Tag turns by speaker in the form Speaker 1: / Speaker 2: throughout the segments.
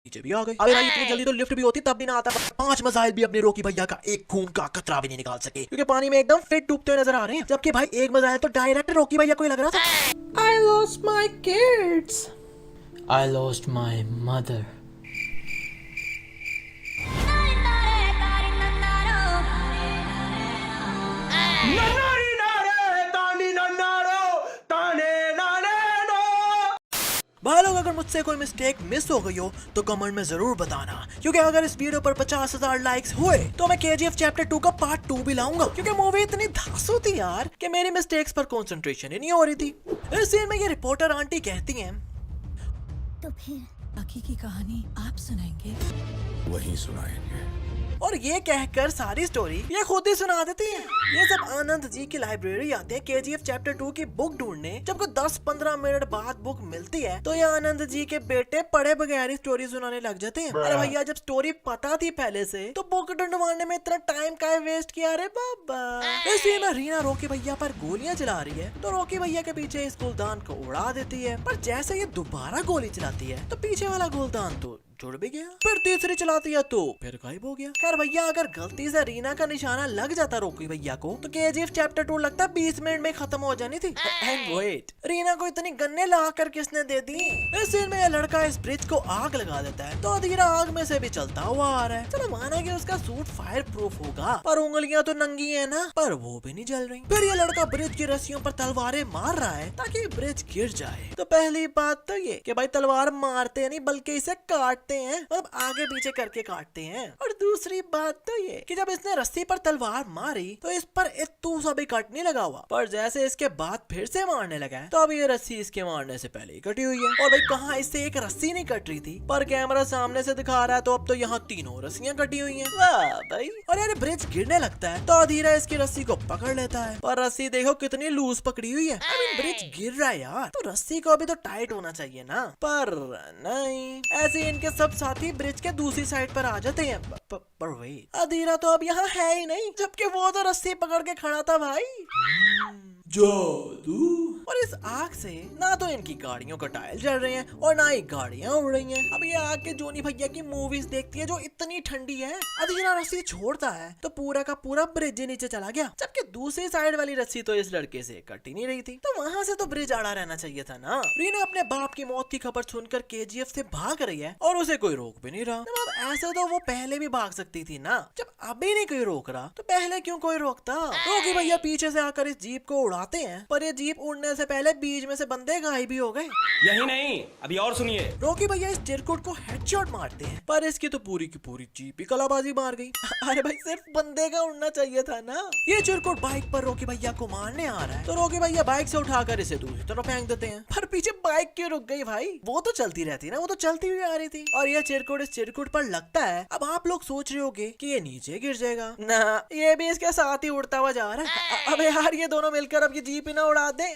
Speaker 1: नीचे भी आ गए। अबे भाई इतनी जल्दी तो लिफ्ट भी होती तब भी ना आता। 5 मिसाइल भी अपने रॉकी भैया का एक खून का कतरा भी नहीं निकाल सके, क्योंकि पानी में एकदम फिट डूबते हुए नजर आ रहे हैं। जबकि भाई एक मिसाइल तो डायरेक्ट रॉकी भैया को ही लग रहा था।
Speaker 2: I lost my kids.
Speaker 3: I lost my mother.
Speaker 1: भाई लोग अगर मुझसे कोई मिस्टेक मिस हो गई हो तो कमेंट में जरूर बताना, क्योंकि अगर इस वीडियो पर 50,000 लाइक्स हुए तो मैं KGF चैप्टर 2 का पार्ट 2 भी लाऊंगा, क्योंकि मूवी इतनी धांसू थी यार कि मेरी मिस्टेक्स पर कंसंट्रेशन ही नहीं हो रही थी। इस सीन में ये रिपोर्टर आंटी कहती हैं,
Speaker 4: तो फिर बाकी की कहानी आप सुनाएंगे?
Speaker 5: वही सुनाएंगे।
Speaker 1: और ये कहकर सारी स्टोरी ये खुद ही सुना देती है। ये सब आनंद जी की लाइब्रेरी आते हैं KGF चैप्टर 2 की बुक ढूंढने। जब को 10-15 मिनट बाद बुक मिलती है तो ये आनंद जी के बेटे पढ़े बगैर ही स्टोरी सुनाने लग जाते हैं। अरे भैया जब स्टोरी पता थी पहले से तो बुक ढूंढवाने में इतना टाइम का वेस्ट किया रे बाबा। इसलिए में रीना रॉकी भैया पर गोलियां चला रही है तो रॉकी भैया के पीछे इस गुलदान को उड़ा देती है, पर जैसे ये दोबारा गोली चलाती है तो पीछे वाला गुलदान तो जुड़ भी गया। फिर तीसरी चलाती है तो फिर गायब हो गया। खैर भैया अगर गलती से रीना का निशाना लग जाता रॉकी भैया को तो KGF चैप्टर 2 लगता 20 मिनट में खत्म हो जानी थी। एंड वेट, रीना को इतनी गन्ने ला कर किसने दे दी? इस सीन में यह लड़का इस ब्रिज को आग लगा देता है तो अधीरा आग में से भी चलता हुआ आ रहा है। चलो माना कि उसका सूट फायर प्रूफ होगा, पर उंगलियां तो नंगी है ना, पर वो भी नहीं जल रही। फिर ये लड़का ब्रिज की रस्सियों पर तलवारें मार रहा है ताकि ब्रिज गिर जाए। तो पहली बात तो ये कि भाई तलवार मारते नहीं बल्कि इसे काटते हैं, मतलब आगे पीछे करके काटते हैं। और दूसरी बात तो ये कि जब इसने रस्सी पर तलवार मारी तो इस पर इतू सा भी कट नहीं लगा हुआ, पर जैसे इसके बाद फिर से मारने लगा है तो अब ये रस्सी इसके मारने से पहले ही कटी हुई है। और भाई कहाँ इससे एक रस्सी नहीं कट रही थी, पर कैमरा सामने से दिखा रहा है तो अब तो यहाँ तीनों रस्सियां कटी हुई हैं। वाह भाई। और यार ब्रिज गिरने लगता है तो अधीरा इसकी रस्सी को पकड़ लेता है, पर रस्सी देखो कितनी लूज पकड़ी हुई है। ब्रिज गिर रहा है यार तो रस्सी को भी तो टाइट होना चाहिए ना, पर नहीं। ऐसे इनके सब साथी ब्रिज के दूसरी साइड पर आ जाते हैं। पर वेट, अधीरा तो अब यहाँ है ही नहीं, जबकि वो तो रस्सी पकड़ के खड़ा था भाई। जादू। और इस आग से ना तो इनकी गाड़ियों का टायर जल रहे हैं और ना ही गाड़ियां उड़ रही हैं। अब ये आग के जोनी भैया की मूवीज देखती है जो इतनी ठंडी है। अधीरा रस्सी छोड़ता है तो पूरा का पूरा ब्रिज नीचे चला गया, जबकि दूसरी साइड वाली रस्सी तो इस लड़के से कट ही नहीं रही थी, तो वहाँ से तो ब्रिज आड़ा रहना चाहिए था ना। रीना अपने बाप की मौत की खबर सुनकर KGF से भाग रही है और उसे कोई रोक भी नहीं रहा। अब ऐसे तो वो पहले भी भाग सकती थी ना, जब अभी नहीं कोई रोक रहा तो पहले क्यों कोई रोकता? रॉकी भैया पीछे से आकर इस जीप को उड़ाते हैं, पर ये जीप उड़ने से पहले बीच में से बंदे गायब भी हो गए।
Speaker 6: यही नहीं, अभी और सुनिए।
Speaker 1: रॉकी भैया इस चिरकुट को हेडशॉट मारते हैं, पर इसकी तो पूरी की पूरी जीप ही कलाबाजी मार गई। अरे भाई सिर्फ बंदे का उड़ना चाहिए था ना। ये चिरकुट बाइक पर रॉकी भैया को मारने आ रहा है तो रॉकी भैया बाइक से उठाकर इसे दूसरी तरफ फेंक देते हैं, पर पीछे बाइक क्यों रुक गई भाई? वो तो चलती रहती ना, वो तो चलती हुई आ रही थी। और ये चिरकुट इस चिरकुट पर लगता है। अब आप लोग सोच रहे होगे कि ये नीचे गिर जाएगा ना, ये भी इसके साथ ही उड़ता हुआ जा रहा है। अबे यार ये दोनों मिलकर अब ये जीप ही ना उड़ा दे।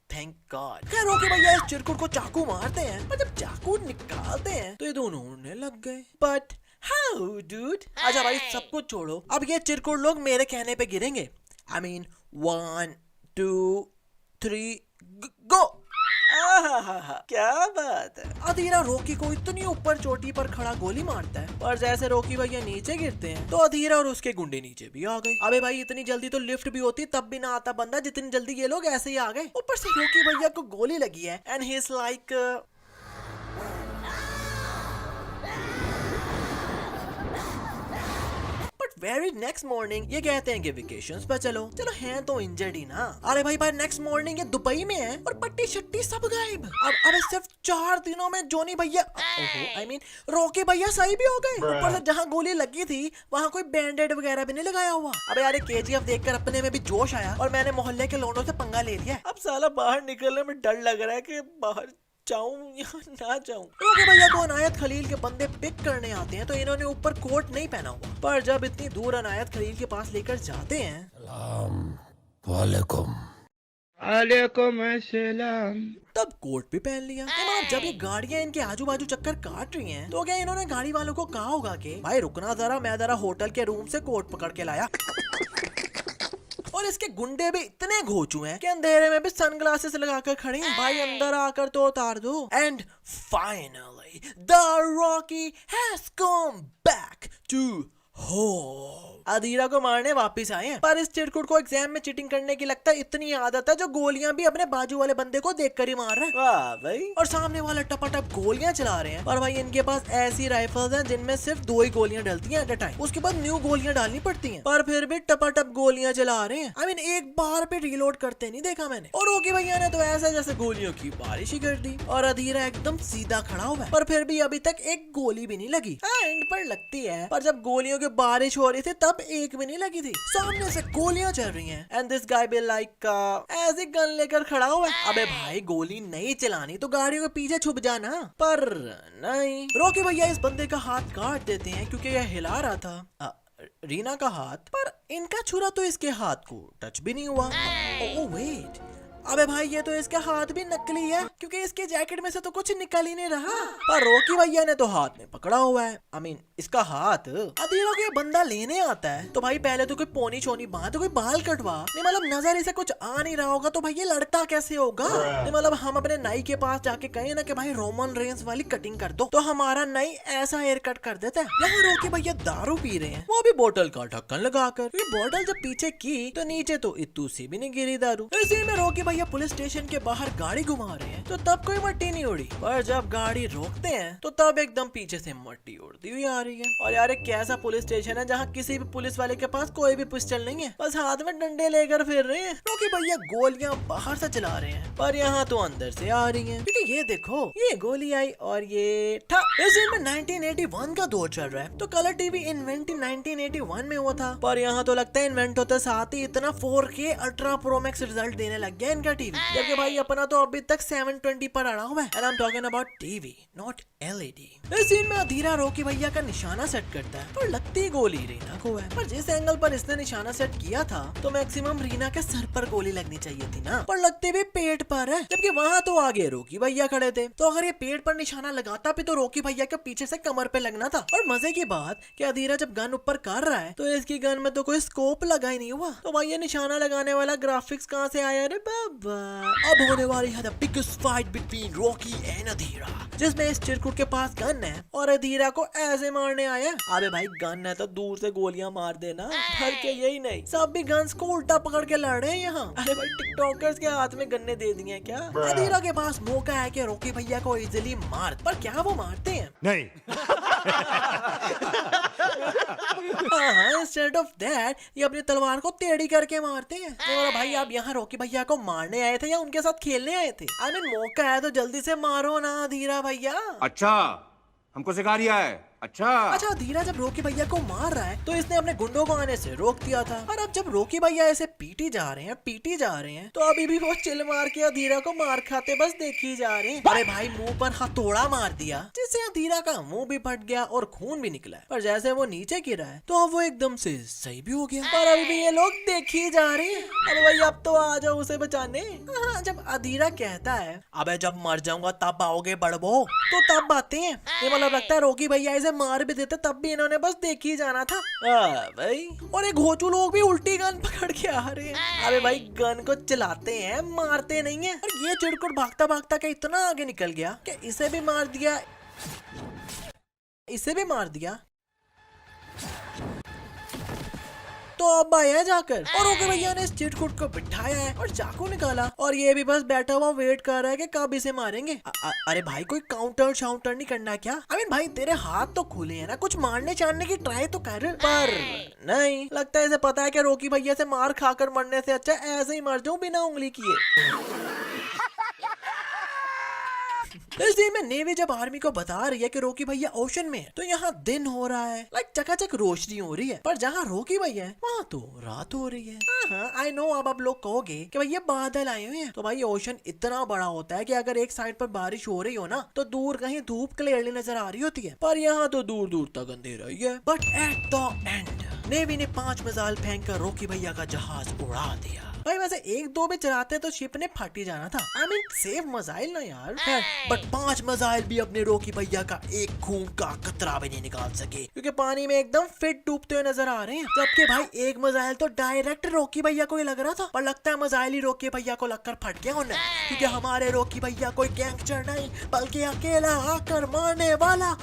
Speaker 1: Thank God. खैर रॉकी भैया इस चिरकुट को चाकू मारते हैं, पर जब चाकू निकालते हैं तो ये दोनों उड़ने लग गए। But how dude? अच्छा भाई सब कुछ छोड़ो, अब ये चिरकुट लोग मेरे कहने पे गिरेंगे। I mean 1 2 3 गो। क्या बात है। अधीरा रॉकी को इतनी ऊपर चोटी पर खड़ा गोली मारता है, पर जैसे रॉकी भैया नीचे गिरते हैं तो अधीरा और उसके गुंडे नीचे भी आ गए। अबे भाई इतनी जल्दी तो लिफ्ट भी होती तब भी ना आता बंदा, जितनी जल्दी ये लोग ऐसे ही आ गए। ऊपर से रॉकी भैया को गोली लगी है and he is like very next morning ये कहते हैं कि वेकेशंस पर चलो हैं तो इंजर्ड ही ना। अरे भाई भाई नेक्स्ट मॉर्निंग ये दुबई में है और पट्टी शट्टी सब गायब। अब सिर्फ 4 दिनों में जोनी भैया I mean रॉकी भैया सही भी हो गए। ऊपर से जहाँ गोली लगी थी वहाँ कोई बैंडेड वगैरह भी नहीं लगाया हुआ। अबे यार KGF देखकर अपने में भी जोश आया और मैंने मोहल्ले के लोगों से पंगा ले लिया। अब साला बाहर निकलने में डर लग रहा है कि बाहर जाऊं या ना जाऊं। रॉकी भैया को अनायत खलील के बंदे पिक करने आते हैं तो इन्होंने ऊपर कोट नहीं पहना हुआ, पर जब इतनी दूर अनायत खलील के पास लेकर जाते हैं
Speaker 3: वालेकुम अस्सलाम,
Speaker 1: तब कोट भी पहन लिया। तो जब ये गाड़ियां इनके आजू बाजू चक्कर काट रही हैं तो क्या इन्होंने गाड़ी वालों को कहा होगा कि भाई रुकना जरा, मैं जरा होटल के रूम से कोट पकड़ के लाया। और इसके गुंडे भी इतने घोचू हैं कि अंधेरे में भी सनग्लासेस लगाकर खड़े हैं। भाई अंदर आकर तो उतार दो। And finally the Rocky has come back to home. Adheera को मारने वापस आए हैं, पर इस चिरकुट को एग्जाम में चीटिंग करने की लगता है इतनी आदत है जो गोलियां भी अपने बाजू वाले बंदे को देखकर ही मार रहा है। वाह भाई। और सामने वाला टपाटप गोलियां चला रहे हैं, पर भाई इनके पास ऐसी राइफल्स हैं जिनमें सिर्फ 2 ही गोलियां डलती हैं एट अ टाइम। उसके बाद न्यू गोलियां डालनी पड़ती हैं, पर फिर भी टपाटप गोलियां चला रहे हैं। आई मीन एक बार पे रीलोड करते नहीं देखा मैंने। और रोकी भैया ने तो ऐसा जैसे गोलियों की बारिश ही कर दी। और अधीरा एकदम सीधा खड़ा हुआ है, पर फिर भी अभी तक एक गोली भी नहीं लगी। एंड पर लगती है, पर जब गोलियों की बारिश हो रही थी तब एक भी नहीं लगी थी। सामने से गोलियां चल रही हैं and this guy be like ऐसे गन लेकर खड़ा हुआ है। अबे भाई गोली नहीं चलानी तो गाड़ियों के पीछे छुप जाना, पर नहीं। रोकी भैया इस बंदे का हाथ काट देते हैं क्योंकि यह हिला रहा था रीना का हाथ, पर इनका छुरा तो इसके हाथ को टच भी नहीं हुआ। ओह वेट, अबे भाई ये तो इसका हाथ भी नकली है क्योंकि इसके जैकेट में से तो कुछ निकल ही नहीं रहा। पर रोकी भैया ने तो हाथ में पकड़ा हुआ है। आई मीन इसका हाथ। अधीरा को ये बंदा लेने आता है तो भाई पहले तो कोई पोनी चोनी बांध, कोई बाल कटवा। नहीं मतलब नजर इसे कुछ आ नहीं रहा होगा तो भाई ये लड़ता कैसे होगा। नहीं मतलब हम अपने नाई के पास जाके कहें ना कि भाई रोमन रेंज वाली कटिंग कर दो तो हमारा नाई ऐसा हेयर कट कर देता है। यहाँ रोकी भैया दारू पी रहे हैं, वो भी बोतल का ढक्कन लगाकर। ये बोतल जब पीछे की तो नीचे तो इतू सी भी नहीं गिरी दारू। इसी में रोकी भैया पुलिस स्टेशन के बाहर गाड़ी घुमा रहे हैं तो तब कोई मट्टी नहीं उड़ी, पर जब गाड़ी रोकते हैं तो तब एकदम पीछे से मट्टी उड़ती हुई आ रही है। और यार एक कैसा पुलिस स्टेशन है जहाँ किसी भी पुलिस वाले के पास कोई भी पिस्टल नहीं है, बस हाथ में डंडे लेकर फिर रहे हैं। रोकी भैया गोलियां बाहर से चला रहे हैं पर यहाँ तो अंदर से आ रही है, क्योंकि ये देखो ये गोली आई और ये ठा। इस दिन में 1981 का दौर चल रहा है तो कलर टीवी इन्वेंट 1981 में हुआ था, पर यहाँ तो लगता है इन्वेंट होते साथ ही इतना 4K ultra pro max result देने लग गया इनका टीवी। जबकि भाई अपना तो अभी तक 720 पर अड़ा हुआ है। And I'm talking about TV, not LED। इस सीन में अधीरा रोकी भैया का निशाना सेट करता है पर लगती गोली रीना को है। पर जिस एंगल पर इसने निशाना सेट किया था तो मैक्सिमम रीना के सर पर गोली लगनी चाहिए थी ना, पर लगती भी पेट पर है। जबकि वहाँ तो आगे रोकी भैया खड़े थे, तो अगर ये पेट पर निशाना लगाता भी तो रोकी भैया के पीछे से कमर पे लगना था। और मजे की बात कि अधीरा जब गन ऊपर कर रहा है तो इसकी गन में तो कोई स्कोप लगा ही नहीं हुआ, तो भाई ये निशाना लगाने वाला ग्राफिक्स कहाँ से आया रे बाबा। अब होने वाली है the biggest fight between Rocky and Adheera, जिसमें इस चिरकुट के पास गन है और अधीरा को ऐसे मारने आया। अबे भाई गन है तो दूर से गोलियां मार देना, भर के यही नहीं सब भी गन्स को उल्टा पकड़ के लड़ रहे हैं यहाँ। अरे भाई टिकटॉकर्स के हाथ में गन्ने दे दिए हैं क्या। अधीरा के पास मौका है कि रॉकी भैया को इजिली मार, पर क्या वो मारते हैं?
Speaker 5: नहीं।
Speaker 1: इंस्टेड ऑफ दैट ये अपनी तलवार को टेढ़ी करके मारते हैं। तो भाई आप यहाँ रॉकी भैया को मारने आए थे या उनके साथ खेलने आए थे? आई मीन मौका है तो जल्दी से मारो ना अधीरा भैया।
Speaker 5: अच्छा हमको सिखा रिया है। अच्छा
Speaker 1: धीरा जब रोकी भैया को मार रहा है तो इसने अपने गुंडों को आने से रोक दिया था, और अब जब रोकी भैया ऐसे पीटी जा रहे हैं तो अभी भी वो चिल मार के अधीरा को मार खाते बस देखी जा रहे हैं। अरे भाई मुंह पर हथौड़ा मार दिया जिससे अधीरा का मुंह भी फट गया और खून भी निकला, पर जैसे वो नीचे गिरा है तो अब वो एकदम से सही भी हो गया, पर अभी भी ये लोग देखी जा रहे हैं। अरे भाई अब तो आ जाओ उसे बचाने। जब अधीरा कहता है अबे जब मर जाऊंगा तब आओगे बड़बो, तो तब आते हैं। ये मतलब लगता है रोकी भैया इसे मार भी देते तब भी इन्होंने बस देख ही जाना था भाई। और एक घोचू लोग भी उल्टी गन पकड़ के आ रहे हैं। अरे भाई गन को चलाते हैं मारते नहीं है। और ये चिड़कुट भागता भागता के इतना आगे निकल गया कि इसे भी मार दिया, इसे भी मार दिया। तो अब आया जाकर और रोकी भैया ने इस चिटकुट को बिठाया है और चाकू निकाला, और ये भी बस बैठा हुआ वेट कर रहा है कि कब इसे मारेंगे। अरे भाई कोई काउंटर शाउंटर नहीं करना क्या? आई मीन भाई तेरे हाथ तो खुले हैं ना, कुछ मारने चाड़ने की ट्राई तो कर। पर नहीं, लगता है इसे पता है कि रोकी भैया से मार खाकर मरने से अच्छा ऐसे ही मर जाऊं बिना उंगली किए। इस दिन में नेवी जब आर्मी को बता रही है कि रोकी भैया ओशन में है तो यहाँ दिन हो रहा है, लाइक चकाचक रोशनी हो रही है, पर जहाँ रोकी भैया है वहाँ तो रात हो रही है। हाँ आई नो। अब आप लोग कहोगे कि भैया बादल आए हुए हैं, तो भाई ओशन इतना बड़ा होता है कि अगर एक साइड पर बारिश हो रही हो ना तो दूर कहीं धूप क्लियरली नजर आ रही होती है, पर यहाँ तो दूर दूर तक अंधेरा ही है। But at the end navy ने 5 मिसाइल फेंक कर रोकी भैया का जहाज उड़ा दिया। भाई वैसे एक दो भी चलाते तो शिप ने फट ही जाना था। I mean, सेफ मिसाइल ना यार। बट 5 मिसाइल भी अपने रॉकी भैया का एक खून का कतरा भी नहीं निकाल सके, क्योंकि पानी में एकदम फिट डूबते हुए नजर आ रहे हैं। जबकि भाई एक मिसाइल तो डायरेक्ट रॉकी भैया को ही लग रहा था, पर लगता है मिसाइल ही रॉकी भैया को लगकर फट गया उन्हें, क्योंकि हमारे रॉकी भैया कोई गैंगस्टर नहीं बल्कि अकेला आकर मारने वाला